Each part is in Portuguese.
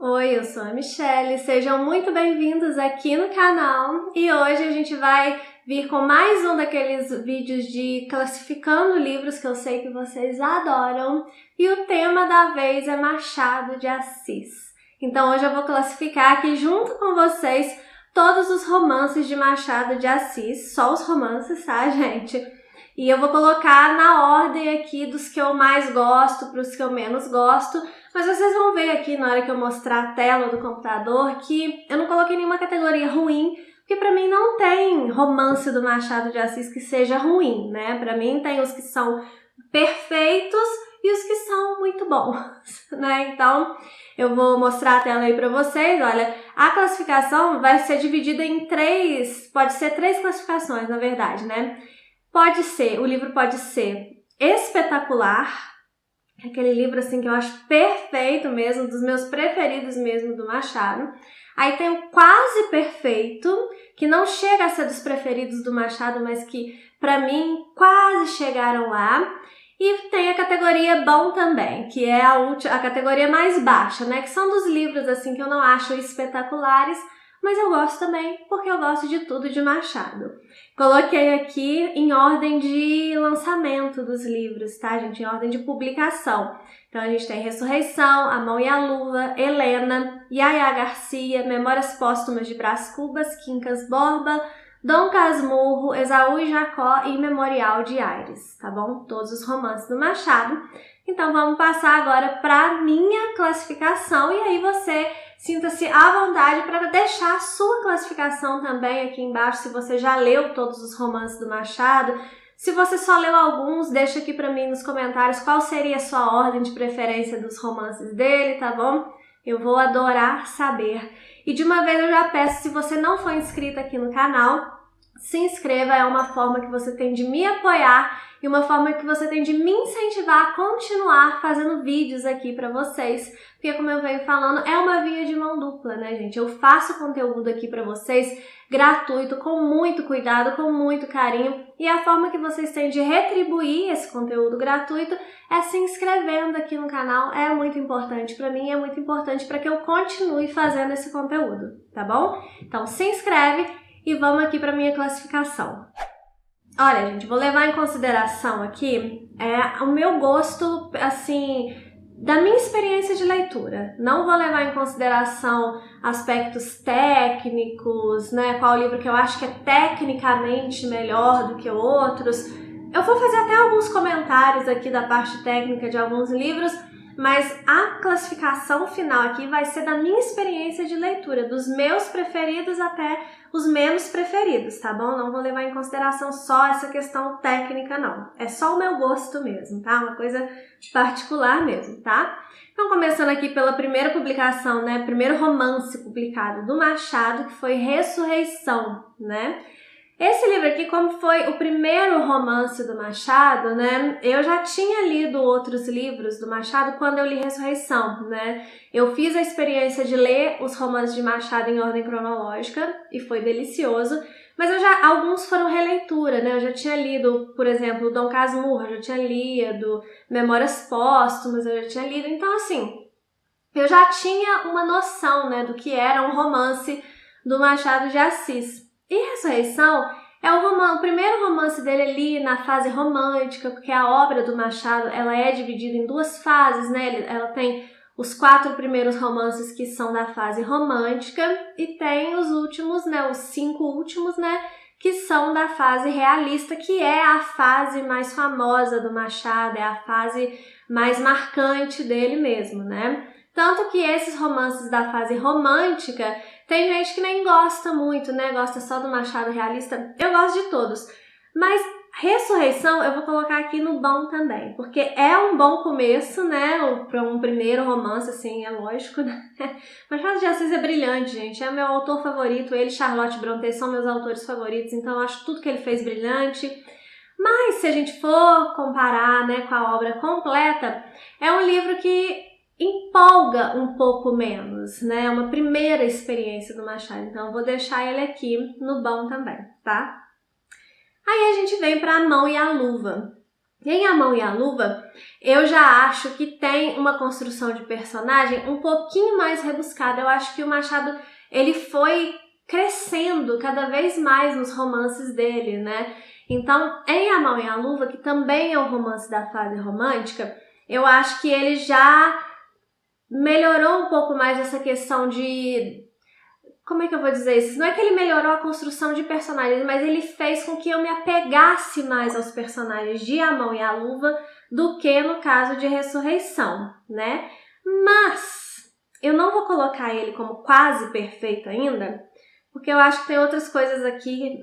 Oi, eu sou a Michelle, sejam muito bem-vindos aqui no canal e hoje a gente vai vir com mais um daqueles vídeos de classificando livros que eu sei que vocês adoram e o tema da vez é Machado de Assis. Então hoje eu vou classificar aqui junto com vocês todos os romances de Machado de Assis, só os romances, tá, gente? E eu vou colocar na ordem aqui dos que eu mais gosto para os que eu menos gosto, mas vocês vão ver aqui na hora que eu mostrar a tela do computador que eu não coloquei nenhuma categoria ruim, porque para mim não tem romance do Machado de Assis que seja ruim, né? Para mim tem os que são perfeitos e os que são muito bons, né? Então eu vou mostrar a tela aí para vocês. Olha, a classificação vai ser dividida em pode ser três classificações, na verdade, né? O livro pode ser espetacular, aquele livro assim que eu acho perfeito mesmo, dos meus preferidos mesmo do Machado. Aí tem o quase perfeito, que não chega a ser dos preferidos do Machado, mas que pra mim quase chegaram lá. E tem a categoria bom também, que é a categoria mais baixa, né? Que são dos livros assim que eu não acho espetaculares, mas eu gosto também porque eu gosto de tudo de Machado. Coloquei aqui em ordem de lançamento dos livros, tá, gente? Em ordem de publicação. Então a gente tem Ressurreição, A Mão e a Luva, Helena, Yaya Garcia, Memórias Póstumas de Brás Cubas, Quincas Borba, Dom Casmurro, Esaú e Jacó e Memorial de Aires, tá bom? Todos os romances do Machado. Então vamos passar agora para minha classificação e aí você sinta-se à vontade para deixar a sua classificação também aqui embaixo, se você já leu todos os romances do Machado. Se você só leu alguns, deixa aqui para mim nos comentários qual seria a sua ordem de preferência dos romances dele, tá bom? Eu vou adorar saber. E de uma vez eu já peço, se você não for inscrito aqui no canal, se inscreva, é uma forma que você tem de me apoiar e uma forma que você tem de me incentivar a continuar fazendo vídeos aqui para vocês, porque como eu venho falando, é uma via de mão dupla, né, gente? Eu faço conteúdo aqui para vocês gratuito, com muito cuidado, com muito carinho, e a forma que vocês têm de retribuir esse conteúdo gratuito é se inscrevendo aqui no canal. É muito importante para mim, é muito importante para que eu continue fazendo esse conteúdo, tá bom? Então se inscreve e vamos aqui para minha classificação. Olha, gente, vou levar em consideração aqui o meu gosto, assim, da minha experiência de leitura. Não vou levar em consideração aspectos técnicos, né? Qual livro que eu acho que é tecnicamente melhor do que outros. Eu vou fazer até alguns comentários aqui da parte técnica de alguns livros, mas a classificação final aqui vai ser da minha experiência de leitura, dos meus preferidos até os menos preferidos, tá bom? Não vou levar em consideração só essa questão técnica, não. É só o meu gosto mesmo, tá? Uma coisa particular mesmo, tá? Então, começando aqui pela primeira publicação, né? Primeiro romance publicado do Machado, que foi Ressurreição, né? Esse livro aqui, como foi o primeiro romance do Machado, né? Eu já tinha lido outros livros do Machado quando eu li Ressurreição, né? Eu fiz a experiência de ler os romances de Machado em ordem cronológica e foi delicioso, mas alguns foram releitura, né? Eu já tinha lido, por exemplo, Dom Casmurro, eu já tinha lido Memórias Póstumas, eu já tinha lido, então assim, eu já tinha uma noção, né, do que era um romance do Machado de Assis. E Ressurreição é o primeiro romance dele ali na fase romântica, porque a obra do Machado ela é dividida em duas fases, né? Ela tem os 4 primeiros romances que são da fase romântica e tem os últimos, né? Os 5 últimos, né? Que são da fase realista, que é a fase mais famosa do Machado, é a fase mais marcante dele mesmo, né? Tanto que esses romances da fase romântica, tem gente que nem gosta muito, né? Gosta só do Machado realista. Eu gosto de todos. Mas Ressurreição eu vou colocar aqui no bom também, porque é um bom começo, né? Para um primeiro romance, assim, é lógico, né? Machado de Assis é brilhante, gente. É meu autor favorito. Ele e Charlotte Brontë são meus autores favoritos, então eu acho tudo que ele fez brilhante. Mas se a gente for comparar, né, com a obra completa, é um livro que empolga um pouco menos, né? É uma primeira experiência do Machado, então eu vou deixar ele aqui no bom também, tá? Aí a gente vem para A Mão e a Luva. Em A Mão e a Luva, eu já acho que tem uma construção de personagem um pouquinho mais rebuscada. Eu acho que o Machado, ele foi crescendo cada vez mais nos romances dele, né? Então, em A Mão e a Luva, que também é um romance da fase romântica, eu acho que ele já melhorou um pouco mais essa questão de... Como é que eu vou dizer isso? Não é que ele melhorou a construção de personagens, mas ele fez com que eu me apegasse mais aos personagens de A Mão e a Luva do que no caso de Ressurreição, né? Mas eu não vou colocar ele como quase perfeito ainda, porque eu acho que tem outras coisas aqui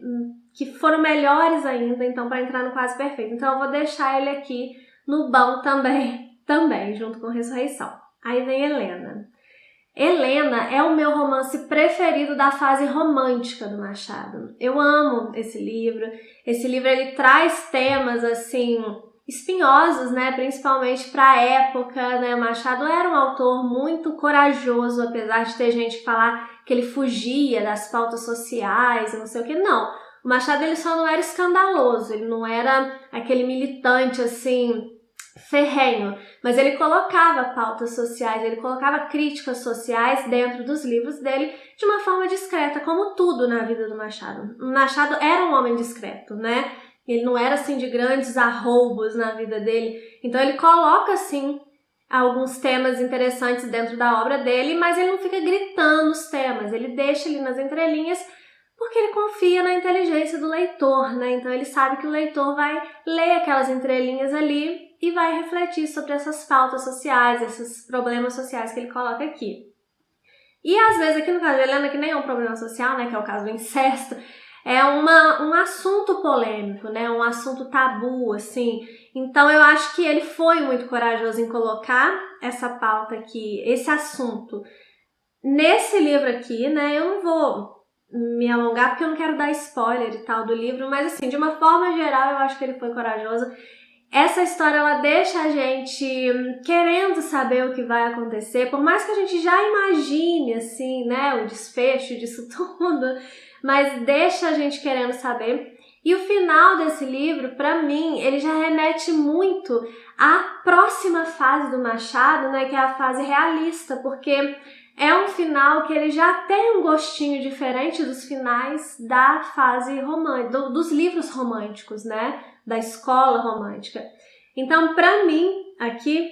que foram melhores ainda, então para entrar no quase perfeito. Então eu vou deixar ele aqui no bom também, junto com Ressurreição. Aí vem Helena. Helena é o meu romance preferido da fase romântica do Machado. Eu amo esse livro. Esse livro ele traz temas assim espinhosos, né, principalmente para a época, né? O Machado era um autor muito corajoso, apesar de ter gente que falar que ele fugia das pautas sociais, não sei o que. Não. O Machado ele só não era escandaloso, ele não era aquele militante assim ferrenho, mas ele colocava pautas sociais, ele colocava críticas sociais dentro dos livros dele de uma forma discreta, como tudo na vida do Machado. O Machado era um homem discreto, né? Ele não era assim de grandes arroubos na vida dele, então ele coloca assim alguns temas interessantes dentro da obra dele, mas ele não fica gritando os temas, ele deixa ali nas entrelinhas porque ele confia na inteligência do leitor, né? Então ele sabe que o leitor vai ler aquelas entrelinhas ali e vai refletir sobre essas pautas sociais, esses problemas sociais que ele coloca aqui. E às vezes aqui no caso de Helena, que nem é um problema social, né, que é o caso do incesto, é um assunto polêmico, né, um assunto tabu, assim. Então eu acho que ele foi muito corajoso em colocar essa pauta aqui, esse assunto. Nesse livro aqui, né, eu não vou me alongar porque eu não quero dar spoiler e tal do livro, mas assim, de uma forma geral eu acho que ele foi corajoso. Essa história, ela deixa a gente querendo saber o que vai acontecer, por mais que a gente já imagine, assim, né, o desfecho disso tudo, mas deixa a gente querendo saber. E o final desse livro, para mim, ele já remete muito à próxima fase do Machado, né, que é a fase realista, porque é um final que ele já tem um gostinho diferente dos finais da fase romântica, dos livros românticos, né, da escola romântica. Então, para mim, aqui,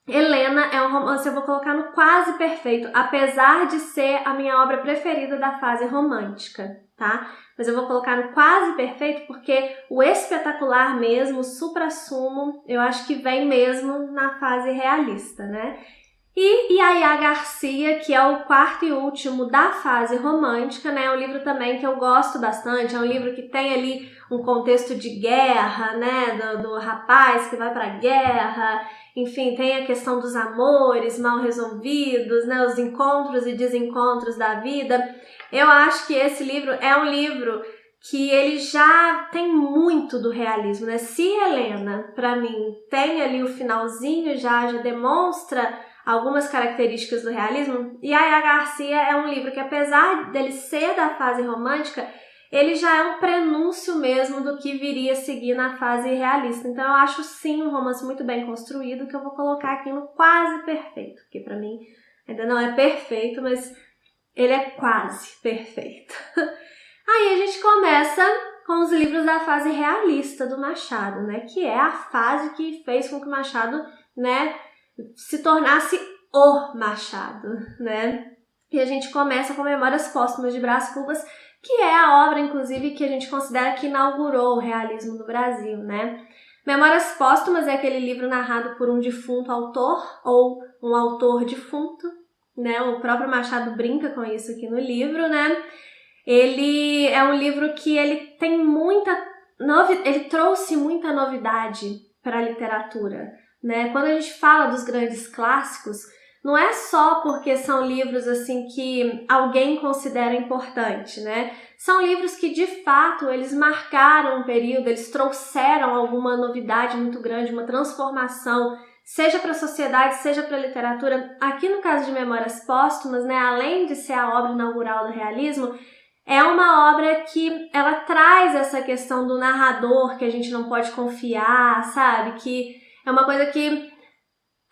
Helena é um romance, eu vou colocar no quase perfeito, apesar de ser a minha obra preferida da fase romântica, tá? Mas eu vou colocar no quase perfeito porque o espetacular mesmo, o suprassumo, eu acho que vem mesmo na fase realista, né? E Yaya Garcia, que é o quarto e último da fase romântica, né? É um livro também que eu gosto bastante, é um livro que tem ali um contexto de guerra, né? Do rapaz que vai para a guerra, enfim, tem a questão dos amores mal resolvidos, né? Os encontros e desencontros da vida. Eu acho que esse livro é um livro que ele já tem muito do realismo, né? Se Helena, para mim, tem ali o finalzinho já demonstra algumas características do realismo, e Yaya Garcia é um livro que, apesar dele ser da fase romântica, ele já é um prenúncio mesmo do que viria a seguir na fase realista. Então eu acho sim um romance muito bem construído, que eu vou colocar aqui no quase perfeito, porque para mim ainda não é perfeito, mas ele é quase perfeito. Aí a gente começa com os livros da fase realista do Machado, né? Que é a fase que fez com que o Machado, né, se tornasse o Machado, né? E a gente começa com Memórias Póstumas de Brás Cubas, que é a obra, inclusive, que a gente considera que inaugurou o realismo no Brasil, né? Memórias Póstumas é aquele livro narrado por um defunto autor, ou um autor defunto, né? O próprio Machado brinca com isso aqui no livro, né? Ele é um livro que ele tem ele trouxe muita novidade para a literatura, né? Quando a gente fala dos grandes clássicos, não é só porque são livros assim que alguém considera importante, né? São livros que de fato eles marcaram um período, eles trouxeram alguma novidade muito grande, uma transformação, seja para a sociedade, seja para a literatura. Aqui no caso de Memórias Póstumas, né, além de ser a obra inaugural do realismo, é uma obra que ela traz essa questão do narrador, que a gente não pode confiar, sabe? Que é uma coisa que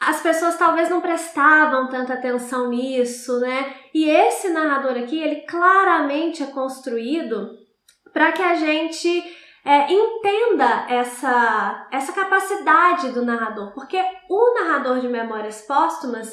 as pessoas talvez não prestavam tanta atenção nisso, né? E esse narrador aqui, ele claramente é construído para que a gente entenda essa capacidade do narrador, porque o narrador de Memórias Póstumas,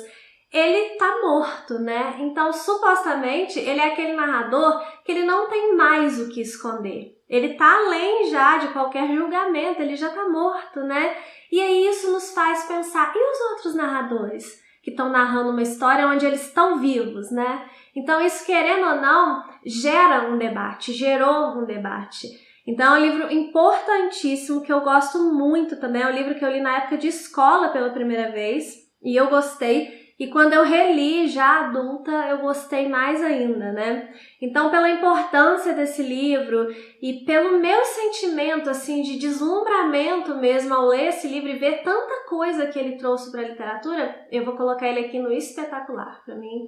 ele tá morto, né? Então, supostamente, ele é aquele narrador que ele não tem mais o que esconder. Ele tá além já de qualquer julgamento, ele já tá morto, né? E aí isso nos faz pensar, e os outros narradores que estão narrando uma história onde eles estão vivos, né? Então, isso, querendo ou não, gera um debate, gerou um debate. Então, é um livro importantíssimo, que eu gosto muito também. É um livro que eu li na época de escola pela primeira vez, e eu gostei. E quando eu reli já adulta, eu gostei mais ainda, né? Então, pela importância desse livro e pelo meu sentimento, assim, de deslumbramento mesmo ao ler esse livro e ver tanta coisa que ele trouxe para a literatura, eu vou colocar ele aqui no espetacular. Para mim,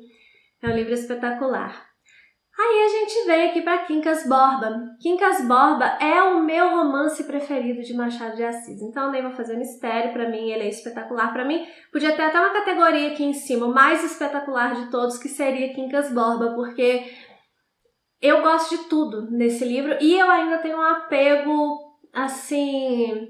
é um livro espetacular. Aí a gente veio aqui para Quincas Borba. Quincas Borba é o meu romance preferido de Machado de Assis. Então nem vou fazer mistério, para mim ele é espetacular. Para mim podia ter até uma categoria aqui em cima, o mais espetacular de todos, que seria Quincas Borba, porque eu gosto de tudo nesse livro e eu ainda tenho um apego, assim,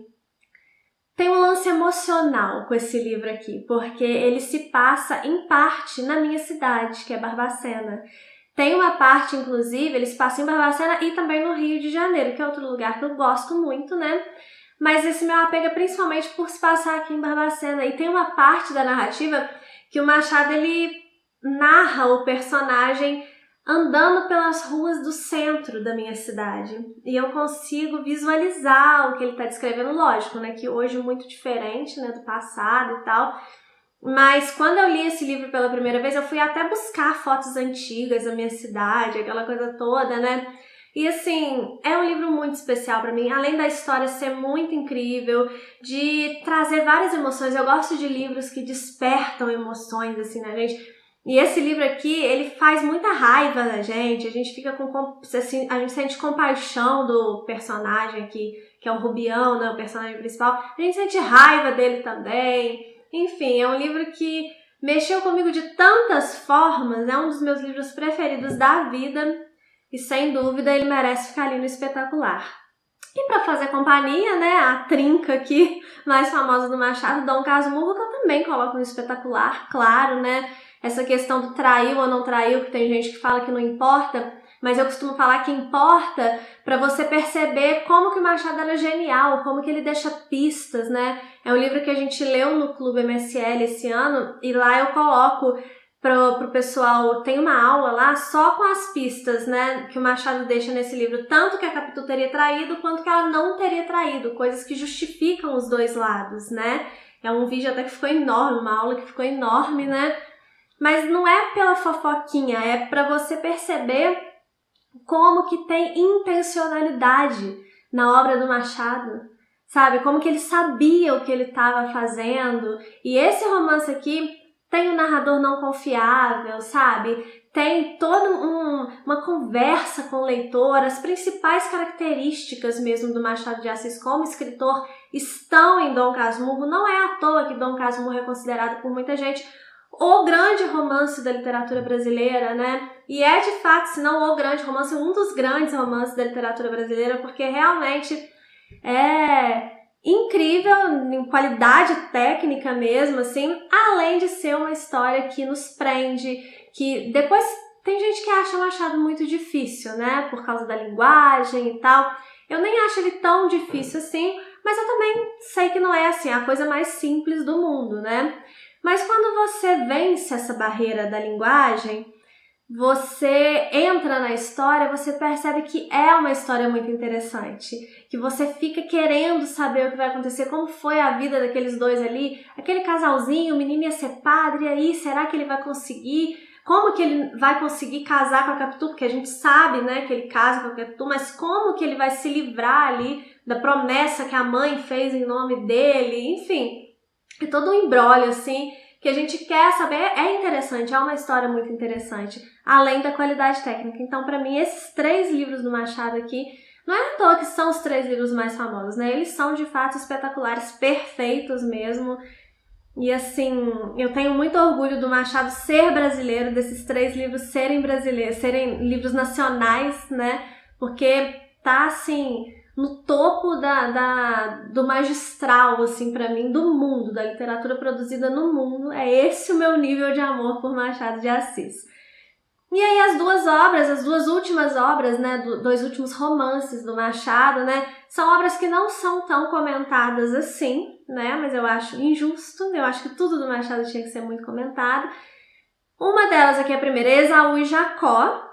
tem um lance emocional com esse livro aqui, porque ele se passa em parte na minha cidade, que é Barbacena. Tem uma parte, inclusive, eles passam em Barbacena e também no Rio de Janeiro, que é outro lugar que eu gosto muito, né? Mas esse meu apego é principalmente por se passar aqui em Barbacena. E tem uma parte da narrativa que o Machado, ele narra o personagem andando pelas ruas do centro da minha cidade. E eu consigo visualizar o que ele está descrevendo, lógico, né? Que hoje é muito diferente, né, do passado e tal. Mas quando eu li esse livro pela primeira vez, eu fui até buscar fotos antigas da minha cidade, aquela coisa toda, né? E assim, é um livro muito especial para mim, além da história ser muito incrível, de trazer várias emoções. Eu gosto de livros que despertam emoções, assim, na gente. E esse livro aqui, ele faz muita raiva na gente, a gente fica com, assim, a gente sente compaixão do personagem aqui, que é o Rubião, né, o personagem principal. A gente sente raiva dele também. Enfim, é um livro que mexeu comigo de tantas formas, é um dos meus livros preferidos da vida e, sem dúvida, ele merece ficar ali no espetacular. E para fazer companhia, né, a trinca aqui mais famosa do Machado, Dom Casmurro, que eu também coloco no espetacular, claro, né? Essa questão do traiu ou não traiu, que tem gente que fala que não importa, mas eu costumo falar que importa para você perceber como que o Machado era genial, como que ele deixa pistas, né? É um livro que a gente leu no Clube MSL esse ano e lá eu coloco pro pessoal, tem uma aula lá só com as pistas, né, que o Machado deixa nesse livro, tanto que a Capitu teria traído quanto que ela não teria traído, coisas que justificam os dois lados, né? É um vídeo até que ficou enorme, uma aula que ficou enorme, né? Mas não é pela fofoquinha, é para você perceber como que tem intencionalidade na obra do Machado, sabe? Como que ele sabia o que ele estava fazendo. E esse romance aqui tem um narrador não confiável, sabe? Tem toda uma conversa com o leitor, as principais características mesmo do Machado de Assis como escritor estão em Dom Casmurro. Não é à toa que Dom Casmurro é considerado por muita gente o grande romance da literatura brasileira, né? E é de fato, se não o grande romance, um dos grandes romances da literatura brasileira, porque realmente é incrível em qualidade técnica mesmo, assim, além de ser uma história que nos prende, que depois tem gente que acha Machado muito difícil, né? Por causa da linguagem e tal. Eu nem acho ele tão difícil assim, mas eu também sei que não é assim, a coisa mais simples do mundo, né? Mas quando você vence essa barreira da linguagem, você entra na história, você percebe que é uma história muito interessante, que você fica querendo saber o que vai acontecer, como foi a vida daqueles dois ali, aquele casalzinho, o menino ia ser padre, e aí, será que ele vai conseguir? Como que ele vai conseguir casar com a Capitu? Porque a gente sabe, né, que ele casa com a Capitu, mas como que ele vai se livrar ali da promessa que a mãe fez em nome dele? Enfim, é todo um imbróglio, assim, que a gente quer saber, é interessante, é uma história muito interessante, além da qualidade técnica. Então, para mim, esses 3 livros do Machado aqui, não é à toa que são os 3 livros mais famosos, né? Eles são, de fato, espetaculares, perfeitos mesmo. E assim, eu tenho muito orgulho do Machado ser brasileiro, desses 3 livros serem brasileiros, serem livros nacionais, né? Porque tá, assim, no topo do magistral, assim, pra mim, do mundo, da literatura produzida no mundo. É esse o meu nível de amor por Machado de Assis. E aí as duas últimas obras, né, 2 últimos romances do Machado, né, são obras que não são tão comentadas assim, né, mas eu acho injusto, eu acho que tudo do Machado tinha que ser muito comentado. Uma delas aqui, a primeira, é Esaú e Jacó.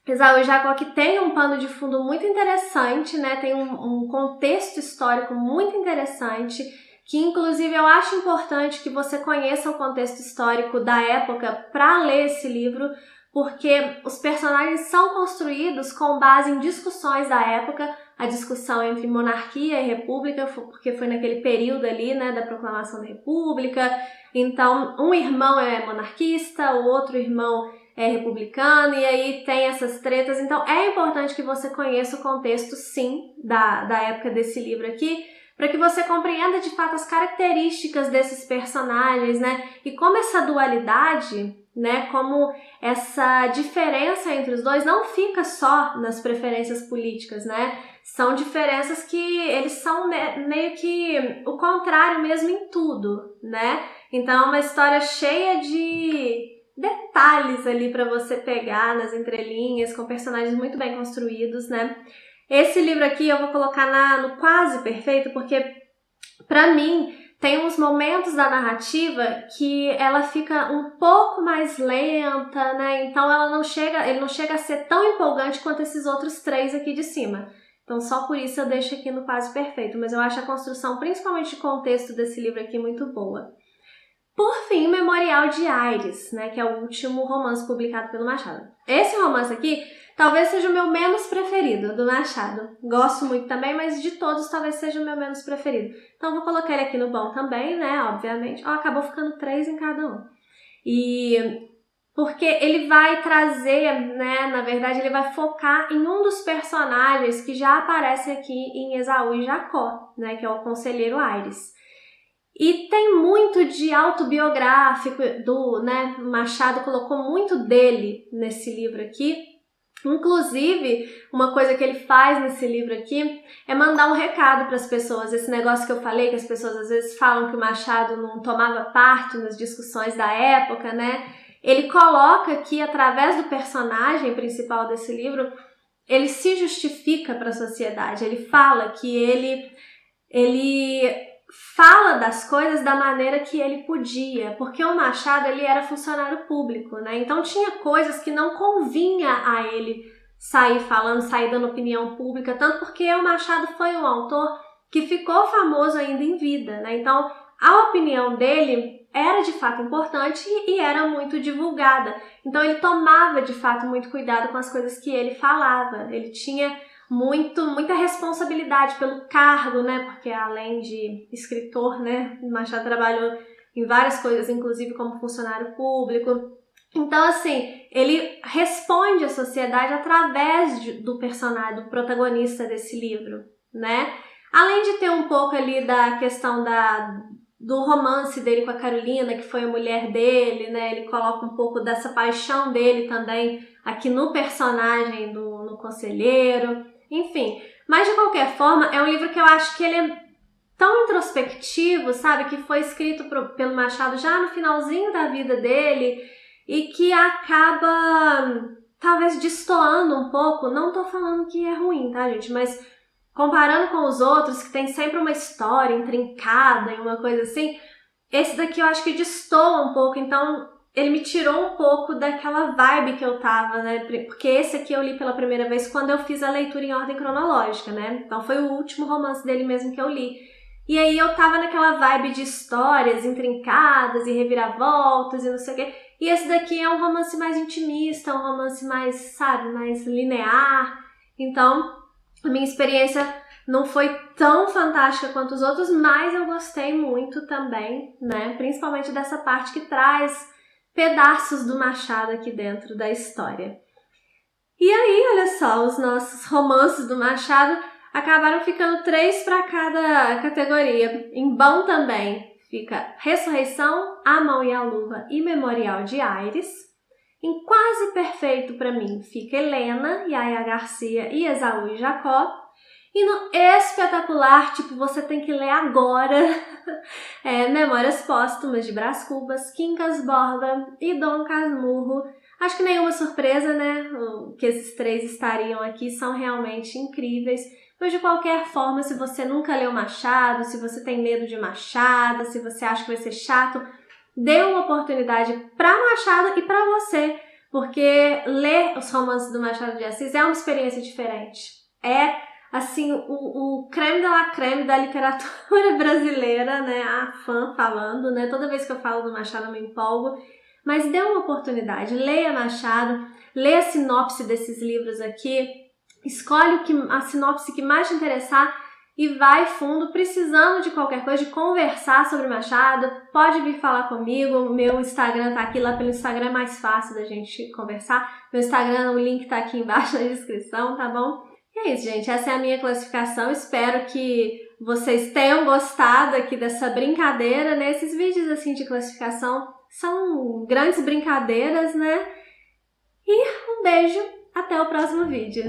Esaú e Jacó, que tem um pano de fundo muito interessante, né, tem um contexto histórico muito interessante, que inclusive eu acho importante que você conheça o contexto histórico da época para ler esse livro, porque os personagens são construídos com base em discussões da época, a discussão entre monarquia e república, porque foi naquele período ali, né, da proclamação da república. Então, um irmão é monarquista, o outro irmão é republicano, e aí tem essas tretas. Então, é importante que você conheça o contexto, sim, da época desse livro aqui, para que você compreenda, de fato, as características desses personagens, né, e como essa dualidade, né, como essa diferença entre os dois não fica só nas preferências políticas, né, são diferenças que eles são meio que o contrário mesmo em tudo, né, então é uma história cheia de detalhes ali para você pegar nas entrelinhas, com personagens muito bem construídos, né. Esse livro aqui eu vou colocar no quase perfeito, porque para mim tem uns momentos da narrativa que ela fica um pouco mais lenta, né? Então ele não chega a ser tão empolgante quanto esses outros 3 aqui de cima. Então só por isso eu deixo aqui no quase perfeito, mas eu acho a construção, principalmente de contexto desse livro aqui, muito boa. Por fim, Memorial de Aires, né, que é o último romance publicado pelo Machado. Esse romance aqui talvez seja o meu menos preferido do Machado. Gosto muito também, mas de todos talvez seja o meu menos preferido. Então vou colocar ele aqui no bom também, né, obviamente. Acabou ficando 3 em cada um. E porque ele vai trazer, né, na verdade ele vai focar em um dos personagens que já aparece aqui em Esaú e Jacó, né, que é o conselheiro Aires. E tem muito de autobiográfico né, Machado colocou muito dele nesse livro aqui. Inclusive, uma coisa que ele faz nesse livro aqui é mandar um recado para as pessoas. Esse negócio que eu falei, que as pessoas às vezes falam que o Machado não tomava parte nas discussões da época, né? Ele coloca aqui, através do personagem principal desse livro, ele se justifica para a sociedade. Ele fala que ele fala das coisas da maneira que ele podia, porque o Machado ele era funcionário público, né? Então tinha coisas que não convinha a ele sair falando, sair dando opinião pública, tanto porque o Machado foi um autor que ficou famoso ainda em vida, né? Então a opinião dele era de fato importante e era muito divulgada. Então ele tomava de fato muito cuidado com as coisas que ele falava. Ele tinha muita responsabilidade pelo cargo, né? Porque além de escritor, né, Machado trabalhou em várias coisas, inclusive como funcionário público. Então, assim, ele responde à sociedade através do personagem, do protagonista desse livro, né? Além de ter um pouco ali da questão do romance dele com a Carolina, que foi a mulher dele, né? Ele coloca um pouco dessa paixão dele também aqui no personagem no conselheiro. Enfim, mas de qualquer forma, é um livro que eu acho que ele é tão introspectivo, sabe? Que foi escrito pelo Machado já no finalzinho da vida dele e que acaba talvez destoando um pouco. Não tô falando que é ruim, tá, gente? Mas comparando com os outros, que tem sempre uma história intrincada e uma coisa assim, esse daqui eu acho que destoa um pouco, então ele me tirou um pouco daquela vibe que eu tava, né? Porque esse aqui eu li pela primeira vez quando eu fiz a leitura em ordem cronológica, né? Então foi o último romance dele mesmo que eu li. E aí eu tava naquela vibe de histórias intrincadas e reviravoltas e não sei o quê. E esse daqui é um romance mais intimista, um romance mais, sabe, mais linear. Então, a minha experiência Não foi tão fantástica quanto os outros, mas eu gostei muito também, né? Principalmente dessa parte que traz pedaços do Machado aqui dentro da história. E aí, olha só, os nossos romances do Machado acabaram ficando 3 para cada categoria. Em bom também fica Ressurreição, A Mão e a Luva e Memorial de Aires. Em quase perfeito para mim fica Helena, Yaya Garcia e Esaú e Jacó. E no espetacular, tipo, você tem que ler agora, Memórias Póstumas de Brás Cubas, Quincas Borba e Dom Casmurro. Acho que nenhuma surpresa, né? Que esses 3 estariam aqui, são realmente incríveis. Mas de qualquer forma, se você nunca leu Machado, se você tem medo de Machado, se você acha que vai ser chato, dê uma oportunidade para Machado e para você, porque ler os romances do Machado de Assis é uma experiência diferente. É assim, o creme de la creme da literatura brasileira, né? A fã falando, né? Toda vez que eu falo do Machado eu me empolgo. Mas dê uma oportunidade, leia Machado, leia a sinopse desses livros aqui, escolhe a sinopse que mais te interessar e vai fundo, precisando de qualquer coisa, de conversar sobre Machado, pode vir falar comigo, meu Instagram tá aqui, lá pelo Instagram é mais fácil da gente conversar, meu Instagram, o link tá aqui embaixo na descrição, tá bom? E é isso, gente, essa é a minha classificação, espero que vocês tenham gostado aqui dessa brincadeira, né? Esses vídeos assim de classificação são grandes brincadeiras, né? E um beijo, até o próximo vídeo!